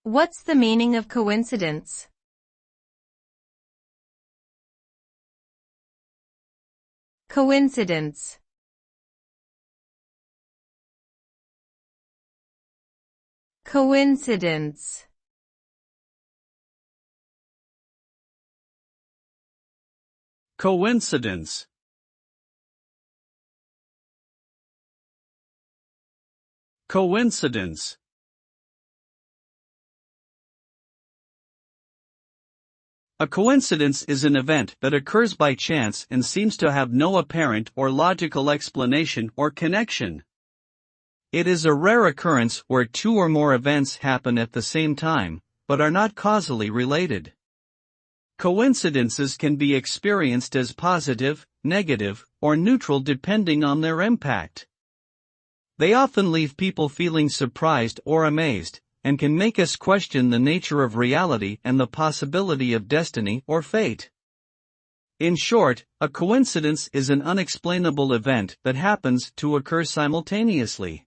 What's the meaning of coincidence? Coincidence. Coincidence. Coincidence. Coincidence. A coincidence is an event that occurs by chance and seems to have no apparent or logical explanation or connection. It is a rare occurrence where two or more events happen at the same time, but are not causally related. Coincidences can be experienced as positive, negative, or neutral depending on their impact. They often leave people feeling surprised or amazed, and can make us question the nature of reality and the possibility of destiny or fate. In short, a coincidence is an unexplainable event that happens to occur simultaneously.